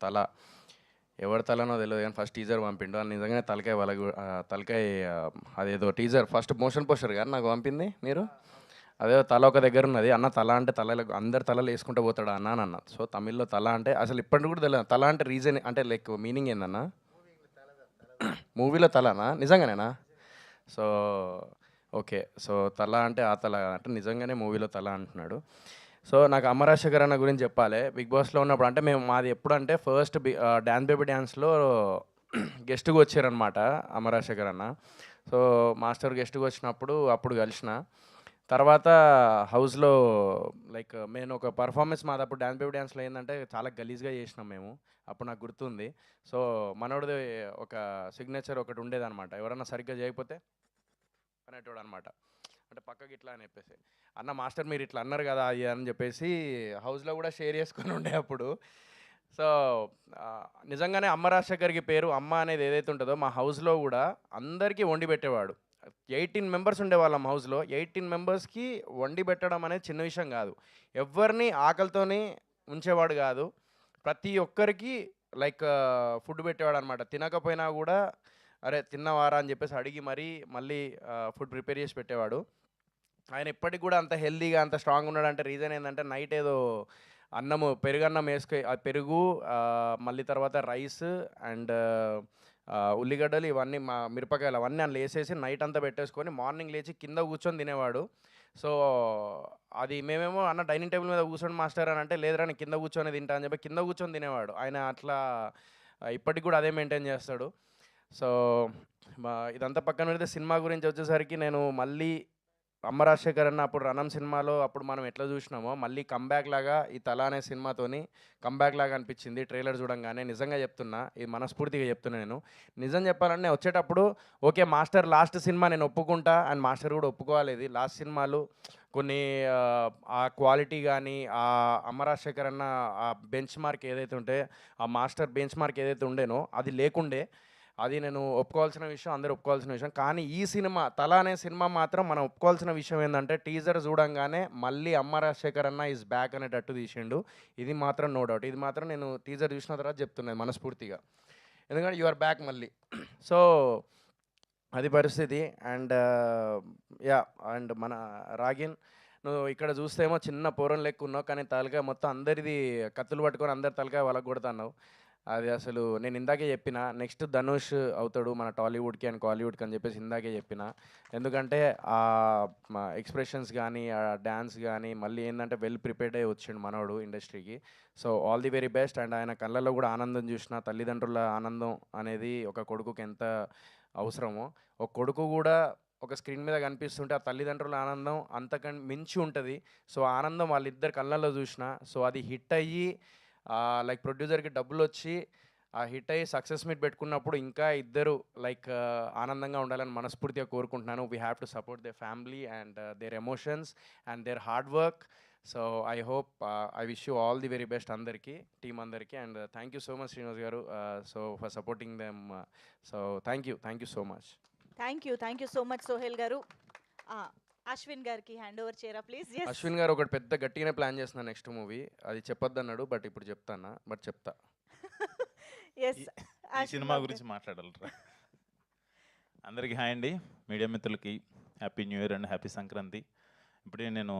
తల ఎవరి తలనో తెలియదు కానీ ఫస్ట్ టీజర్ పంపిండు. అది నిజంగానే తలకాయ తలకాయ అదేదో టీజర్ ఫస్ట్ మోషన్ పోస్టర్ కానీ నాకు పంపింది మీరు. అదే తల ఒక దగ్గర ఉన్నది అన్న, తల అంటే తలలో అందరు తలలు వేసుకుంటూ పోతాడు అన్న అని అన్న. సో తమిళ్లో తల అంటే అసలు ఇప్పటికి కూడా తెలియదు. తల అంటే రీజన్ అంటే లైక్ మీనింగ్ ఏందన్నా? మూవీలో తలనా నిజంగానేనా? So okay. సో తల అంటే ఆ తల అంటే నిజంగానే మూవీలో తల అంటున్నాడు. సో నాకు అమ్మ రాజశేఖర్ అన్న గురించి చెప్పాలి. బిగ్ బాస్లో ఉన్నప్పుడు అంటే మాది ఎప్పుడంటే ఫస్ట్ డ్యాన్స్ బేబీ డ్యాన్స్లో గెస్ట్గా వచ్చారనమాట అమ్మ రాజశేఖర్ అన్న. సో మాస్టర్ గెస్ట్గా వచ్చినప్పుడు అప్పుడు కలిసిన తర్వాత హౌస్లో లైక్ నేను ఒక పర్ఫార్మెన్స్ మాది అప్పుడు డ్యాన్స్ బేబీ డ్యాన్స్లో ఏంటంటే చాలా గలీజ్గా చేసినాం మేము. అప్పుడు నాకు గుర్తుంది. సో మనోడిది ఒక సిగ్నేచర్ ఒకటి ఉండేదన్నమాట, ఎవరన్నా సరిగ్గా చేయకపోతే అనేటోడు అనమాట. అంటే పక్కకి ఇట్లా అని చెప్పేసి అన్న మాస్టర్ మీరు ఇట్లా అన్నారు కదా అది అని చెప్పేసి హౌస్లో కూడా షేర్ చేసుకొని ఉండే అప్పుడు. సో నిజంగానే అమ్మ రాజశేఖర్కి పేరు అమ్మ అనేది ఏదైతే ఉంటుందో మా హౌస్లో కూడా అందరికీ వండి పెట్టేవాడు. 18 మెంబర్స్ ఉండేవాళ్ళం హౌస్లో. 18 మెంబర్స్కి వండి పెట్టడం అనేది చిన్న విషయం కాదు. ఎవరిని ఆకలితోని ఉంచేవాడు కాదు. ప్రతి ఒక్కరికి లైక్ ఫుడ్ పెట్టేవాడు అనమాట. తినకపోయినా కూడా అరే తిన్నవారా అని చెప్పేసి అడిగి మరీ మళ్ళీ ఫుడ్ ప్రిపేర్ చేసి పెట్టేవాడు. ఆయన ఇప్పటికి కూడా అంత హెల్తీగా అంత స్ట్రాంగ్ ఉన్నాడంటే రీజన్ ఏంటంటే నైట్ ఏదో అన్నము పెరుగన్నం పెరుగు మళ్ళీ తర్వాత రైస్ అండ్ ఉల్లిగడ్డలు ఇవన్నీ మిరపకాయలు అవన్నీ అందులో వేసేసి నైట్ అంతా పెట్టేసుకొని మార్నింగ్ లేచి కింద కూర్చొని తినేవాడు. సో అది మేమేమో అన్న డైనింగ్ టేబుల్ మీద కూర్చొని మాస్టర్ అని అంటే లేదురా నేను కింద కూర్చొని తింటా అని చెప్పి కింద కూర్చొని తినేవాడు ఆయన. అట్లా ఇప్పటికి కూడా అదే మెయింటైన్ చేస్తాడు. సో ఇదంతా పక్కన పెడితే సినిమా గురించి వచ్చేసరికి నేను మళ్ళీ అమ్మ రాజశేఖర్ అన్న అప్పుడు రణం సినిమాలో అప్పుడు మనం ఎట్లా చూసినామో మళ్ళీ కంబ్యాక్ లాగా ఈ తల అనే సినిమాతోని కంబ్యాక్ లాగా అనిపించింది ట్రైలర్ చూడంగానే. నిజంగా చెప్తున్నా, ఇది మనస్ఫూర్తిగా చెప్తున్నా. నేను నిజం చెప్పాలంటే వచ్చేటప్పుడు ఓకే మాస్టర్ లాస్ట్ సినిమా నేను ఒప్పుకుంటా అండ్ మాస్టర్ కూడా ఒప్పుకోవాలి. ఇది లాస్ట్ సినిమాలు కొన్ని ఆ క్వాలిటీ కానీ ఆ అమ్మ రాజశేఖర్ అన్న ఆ బెంచ్ మార్క్ ఏదైతే ఉంటే ఆ మాస్టర్ బెంచ్ మార్క్ ఏదైతే ఉండేనో అది లేకుండే. అది నేను ఒప్పుకోవాల్సిన విషయం, అందరూ ఒప్పుకోవాల్సిన విషయం. కానీ ఈ సినిమా తల అనే సినిమా మాత్రం మనం ఒప్పుకోవాల్సిన విషయం ఏంటంటే టీజర్ చూడంగానే మళ్ళీ అమ్మ రాజశేఖర్ అన్న ఈజ్ బ్యాక్ అనేటట్టు తీసిండు. ఇది మాత్రం నో డౌట్. ఇది మాత్రం నేను టీజర్ చూసిన తర్వాత చెప్తున్నాను మనస్ఫూర్తిగా, ఎందుకంటే యు ఆర్ బ్యాక్ మళ్ళీ. సో అది పరిస్థితి. అండ్ యా అండ్ మన రాగిన్ నువ్వు ఇక్కడ చూస్తేమో చిన్న పోరం లెక్క ఉన్నావు, కానీ తలకాయ మొత్తం అందరిది కత్తులు పట్టుకొని అందరి తలకాయ వాళ్ళకు కొడుతున్నావు. అది అసలు నేను ఇందాకే చెప్పిన నెక్స్ట్ ధనుష్ అవుతాడు మన టాలీవుడ్కి అండ్ కాలీవుడ్కి అని చెప్పేసి ఇందాకే చెప్పిన. ఎందుకంటే ఆ ఎక్స్ప్రెషన్స్ కానీ ఆ డ్యాన్స్ కానీ మళ్ళీ ఏంటంటే వెల్ ప్రిపేర్డ్ అయ్యి వచ్చిండు మనోడు ఇండస్ట్రీకి. So all the very best. And ఆయన కళ్ళల్లో కూడా ఆనందం చూసిన, తల్లిదండ్రుల ఆనందం అనేది ఒక కొడుకుకి ఎంత అవసరమో, ఒక కొడుకు కూడా ఒక స్క్రీన్ మీద కనిపిస్తుంటే ఆ తల్లిదండ్రుల ఆనందం అంతకంటే మించి ఉంటుంది. సో ఆనందం వాళ్ళిద్దరు కళ్ళల్లో చూసిన. సో అది హిట్ అయ్యి లైక్ ప్రొడ్యూసర్కి డబ్బులు వచ్చి ఆ హిట్ అయ్యి సక్సెస్ మీట్ పెట్టుకున్నప్పుడు ఇంకా ఇద్దరు లైక్ ఆనందంగా ఉండాలని మనస్ఫూర్తిగా కోరుకుంటున్నాను. We have to support their family and their emotions and their hard work. So I hope I wish you all the very best అందరికీ, టీం అందరికీ. And thank you so much Srinivas గారు so for supporting them. So thank you so much. Thank you so much Sohel గారు. అశ్విన్ గారికి hand over చేయరా please. Ashwin గారు ఒకటి పెద్ద గట్టిగానే ప్లాన్ చేస్తున్నా నెక్స్ట్ మూవీ. అది చెప్పొద్దన్నాడు బట్ ఇప్పుడు చెప్తానా, బట్ చెప్తా. ఎస్ ఈ సినిమా గురించి మాట్లాడాలరా. అందరికీ హాయ్ అండి, మీడియా మిత్రులకి happy new year and happy Sankranti. ఇప్పుడే నేను